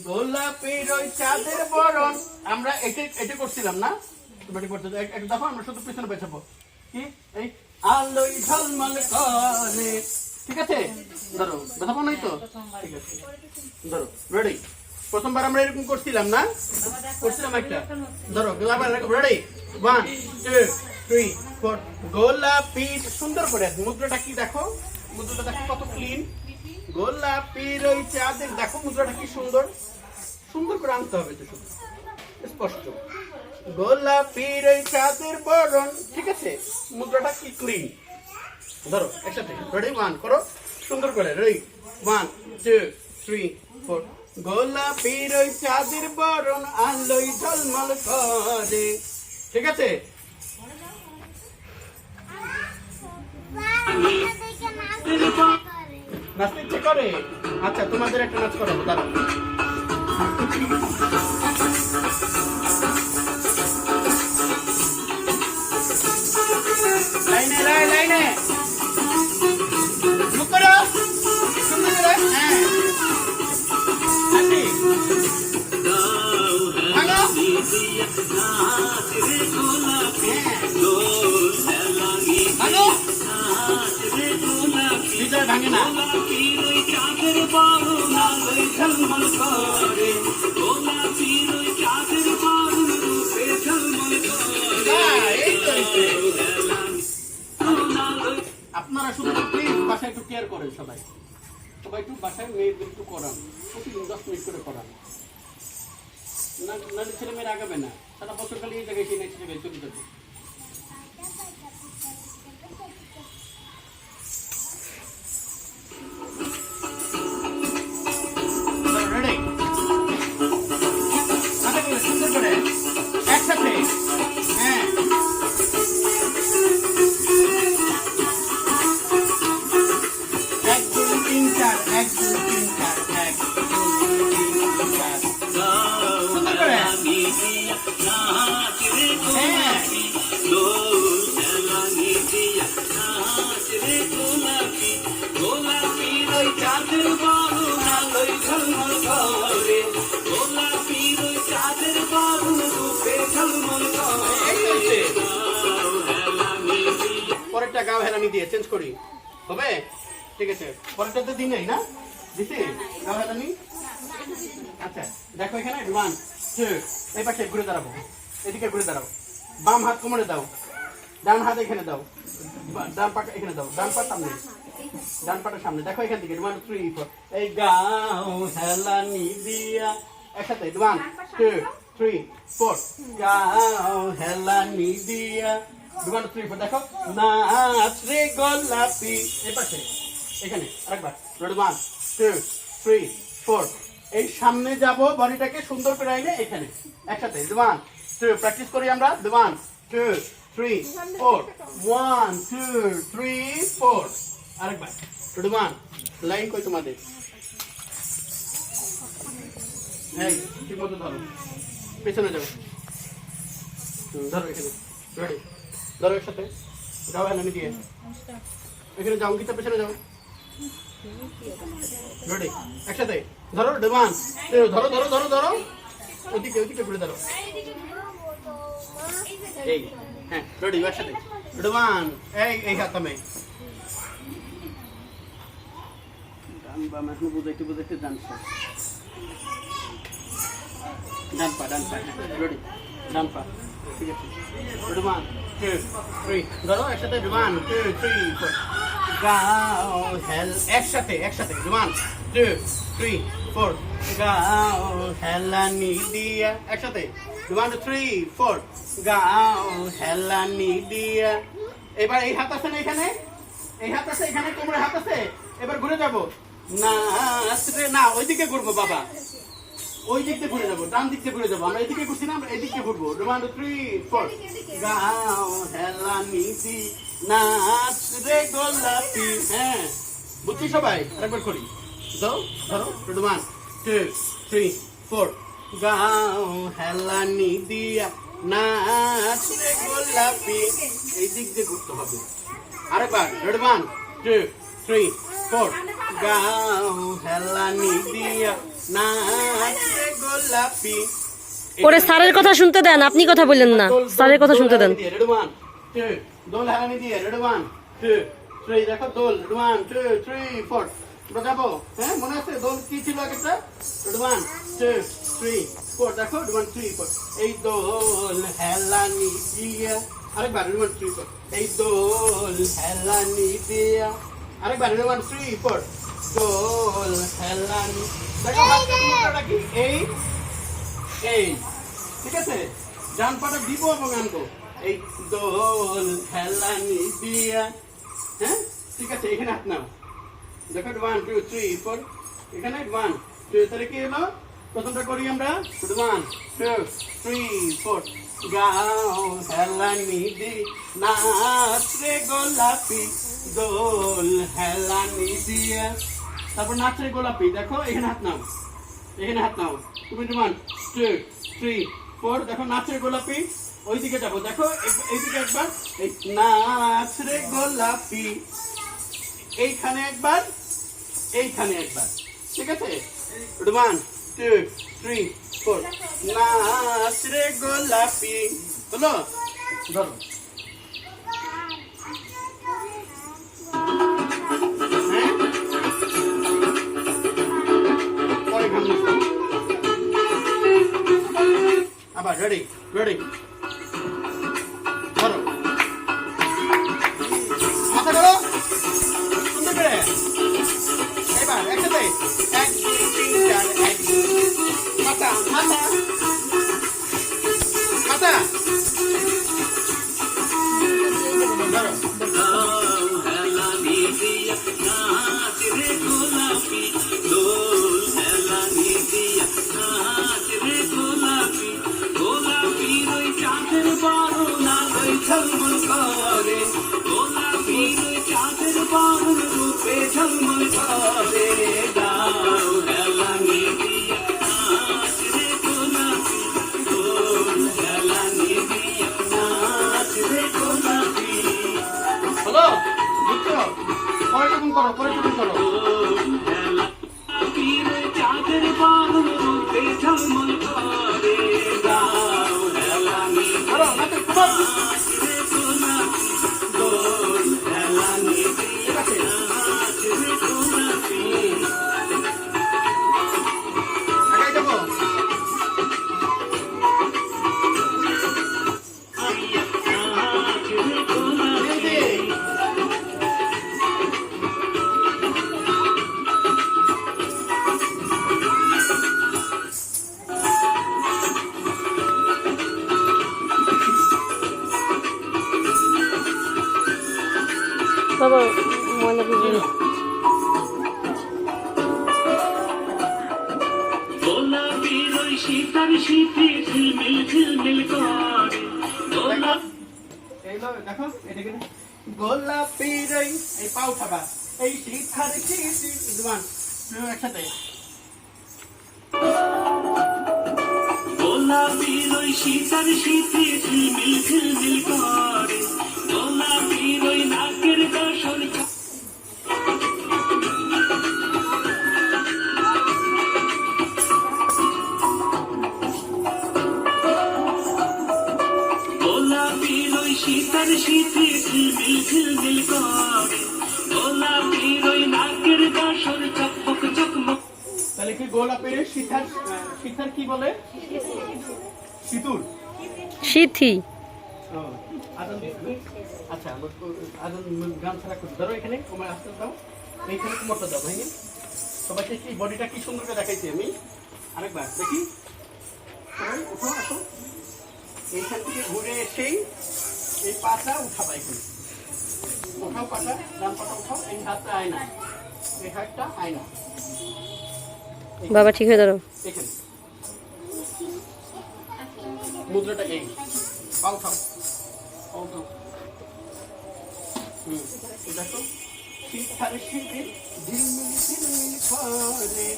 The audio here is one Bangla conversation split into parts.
গোলাপের ওই চাঁদের বরণ। আমরা এটা করছিলাম না? তোমরা করতে একটু দেখো, আমরা শুধু পিছনে পেছাবো। কি এই আলোয় ঝলমল করে, ঠিক আছে? ধরো, ব্যথা পাও নাই তো? ঠিক আছে, ধরো, রেডি। প্রথমবার আমরা এরকম করছিলাম না? করছিলাম একটা। ধরো, রেডি, 1 2 3 4। গোলাপি, সুন্দর করে মুদ্রাটা কি দেখো, মুদ্রাটা দেখো কত ক্লিন। গোলাপির ওই চাঁদের, দেখো মুদ্রাটা কি সুন্দর, সুন্দর করে আনতে হবে তো, শুধু স্পষ্ট। গোলাপির ওই চাঁদের বরণ, ঠিক আছে? মুদ্রাটা কি ক্লিন। ধরো একসাথে, রেডি, 1 করো সুন্দর করে, রেডি 1 2 3 4। গোলাপির ওই চাঁদের বরণ আলোয় ঝলমল করে, ঠিক আছে? নাচতে ইচ্ছে করে? আচ্ছা, তোমাদের একটা নাচ করাবো, দাঁড়াও। লাইনে লাইনে মুখ করো, সুন্দর করে, হ্যাঁ হাসি ভালো, ভালো ভিতরে ভাঙে না। আপনারা শুধু প্লিজ বাসায় একটু কেয়ার করেন, সবাই সবাই একটু বাসায় মেয়েদের একটু করান, প্রতিদিন 10 মিনিট করে করান, না ছেলে মেয়েরা আগাবে না। সারা বছর খালি এই জায়গায় সেই নেক্সট জায়গায় চলে যাবে। সুন্দর করে একসাথে, হ্যাঁ পরেরটা গাও হেলানি দিয়ে চেঞ্জ করি, হবে? ঠিক আছে, পরেরটা তো দিন নাই না, দিছি গাও হেলানি। আচ্ছা দেখো, এখানে 1 2, এই পাশে ঘুরে দাঁড়াবো, এদিকে ঘুরে দাঁড়াও, বাম হাত কোমরে দাও, ডান হাত এখানে দাও, ডান পাটা এখানে দাও, ডান পা সামনে, ডান পাটা সামনে, দেখো এখান থেকে 1 3 4। এই গাও হেলানি দিয়া, একসাথে 1 2 3 4। গাও হেলানি দিয়া, 1 2 3 4। দেখো, নাচ রে গোলাপি, এই পাশে এখানে আরেকবার, 1 2 3 4। এই সামনে যাব, বডিটাকে সুন্দর করে আইনে এখানে একসাথে 1 2। প্র্যাকটিস করি আমরা, 1 2 3 4 1 2 3 4। আরেকবার 1। লাইন কই তোমাদের? এই ঠিক মতো ধরো, পেছনে যাও, ধরো এখানে, রেডি, ধরো একসাথে, যাও হেলানি দিয়ে এখানে যাও, অঙ্কিতা পেছনে যাও, রেডি, একসাথে ধরো, 1 ধরো ধরো ধরো ধরো, ওদিকে ওদিকে ঘুরে ধরো, এই হ্যাঁ রেডি, একসাথে 1। এই হাত থামে, ডান বাম এখন বুঝাইতে বুঝাইতে জানছো, ডান পা রেডি, ডান পা, ঠিক আছে, 1 2 3 ধরো একসাথে, 1 2 3 4। গাও হেল, একসাথে 1 2 3 4। গাও হেলানি দিয়া, একসাথে 1 3 4। গাও হেলানি দিয়া। এবার এই হাত আছে না এখানে, এই হাত আছে এখানে, কোমরে হাত আছে, এবার ঘুরে যাবো, না আসলে না ওইদিকে ঘুরবো বাবা, ওই দিক দিয়ে ঘুরে যাবো, ডান দিক দিয়ে ঘুরে যাবো, আমরা এদিকে ঘুরছি না, আমরা এদিকে ঘুরবো, 1 3 4। গাও হেলানি দি, নাচ রে গোলাপি, হ্যাঁ বুঝছি সবাই? আরেকবার করি, দাও ধরো, 1 2 3 4। গাও হেলানি দিয়া, নাচ রে গোলাপি, এই দিক দিয়ে ঘুরতে হবে। আরেকবার 1 2 3 4। গাও হেলানি দিয়া, নাচ রে গোলাপি। ওরে স্যারের কথা শুনতে দেন, আপনি কথা বললেন না, স্যারের কথা শুনতে দেন। রেডি 1 2 দোল হারানি দিয়ে রেডি 1 2 3 দেখো দোল 1 2 3 4 আমরা যাবো। হ্যাঁ মনে আছে দোল কি ছিল একটা? রেডি 1 2 3 4 দেখো 1 3 4 এই দোল হেলানি দিয়া আরেকবার 1 3 4 এই দোল হেলানি দিয়া আরেকবার 1 3 4 দোল হেলানি দেখো হাতটা কি এই এই ঠিক আছে ডান পাটা দিব এবং আনবো এই দোল হেলানি দিয়া। হ্যাঁ ঠিক আছে এখানে হাত নাও দেখো 1 2 3 4 এখানে 1 2 তাহলে কি হলো প্রথমটা করি আমরা 1 2 3 4 গাও হেলানি দি নাচ রে গোলাপি দোল হেলানি দিয়া। তারপর নাচ রে গোলাপি দেখো এখানে হাত নাও এখানে হাত নাও তুমি 1 2 3 4 দেখো নাচ রে গোলাপি ওইদিকে যাবো দেখো এইদিকে একবার এই নাচ রে গোলাপি এইখানে একবার এইখানে একবার ঠিক আছে 1 2 3 4 নাচ রে গোলাপি বলো ধরো হ্যাঁ পরে গান লিখো। আবার রেডি রেডি ধরো মাথা ধরো সুন্দর করে এবার একসাথে 1 2 3 4 1 মাথা মাথা মাথা ধরো হেলানি দিয়া নাচ রে গোলাপি দোল হেলানি দিয়া নাচ রে গোলাপি গোলাপি ওই চাঁদের বারো লাগাই ঝলমল করে গোলাপি ওই চাঁদের বারো রূপে ঝলমল করে গাও হেলানি দিয়া নাচ রে গোলাপি দোল হেলানি দিয়া নাচ রে গোলাপি। হলো বুঝছো পরে টুকুন করো পরে টুকুন করো চাঁদের বারো রূপে ঝলমল করে গাও হেলানি ধরো নাচে দোল হেলানি ঠিক আছে আগে যাবো বাবা ময়লা বুঝলি গোলাপির ওই শীতার শীতে ঝিলমিল ঝিলমিল করে দেখো এটাকে গোলাপির এই পা উঠাবা এই শীতার শীতে একসাথে গোলাপির ওই শীতার শীতে ঝিলমিল ঝিলমিল করে গোলাপির ওই নাকের দর্শন গোলাপির ওই শীতার শীতে ঝিলমিল ঝিলমিল করে গোলাপির ওই নাকের দর্শন চকমক চকমক। তাহলে কি গোলাপের শীতার শীতার কি বলে সিঁদুর সিথি আচ্ছা গান ছাড়া করছি ধরো এখানে তোমার আসতে দাও এইখানে কোমরটা দাও ভাই সবাইকে কি বডিটা কি সুন্দর করে দেখাইছি আমি আরেকবার দেখি সবাই উঠো আসো এইখান থেকে ঘুরে এসেই এই পাটা উঠাবা এখানে উঠাও পাটা ডান পাটা উঠাও এই হাতটা আয়না এই হাতটা আয়না বাবা ঠিক হয়ে দাঁড়াও এখানে মুদ্রাটা এই পাও খাও পাও খাও দেখো শীতার শীতে ঝিলমিল ঝিলমিল করে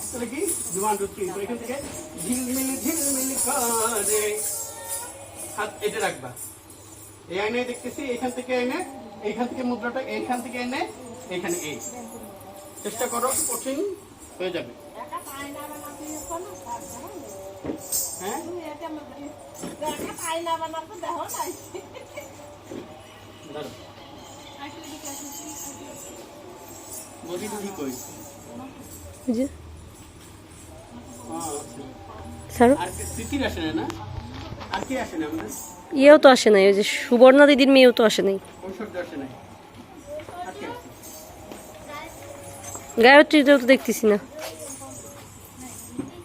তাহলে কি 1 2 3 তো এখান থেকে ঝিলমিল ঝিলমিল করে হাত এটা রাখবা এই আয়নায় দেখতেছি এখান থেকে এনে এইখান থেকে মুদ্রাটা এইখান থেকে এনে এখানে এই চেষ্টা করো কঠিন হয়ে যাবে। হ্যাঁ ধরো বডি টুডি কই এই যে হ্যাঁ ছাড়ো। আর কি স্মৃতির আসে না আর কি আসে না আমাদের ইয়েও তো আসে নাই, ওই যে সুবর্ণা দিদির মেয়েও তো আসে নাই, ঔষধ আসে নাই আর কি আসে গায়ত্রীতেও তো দেখতেছি না।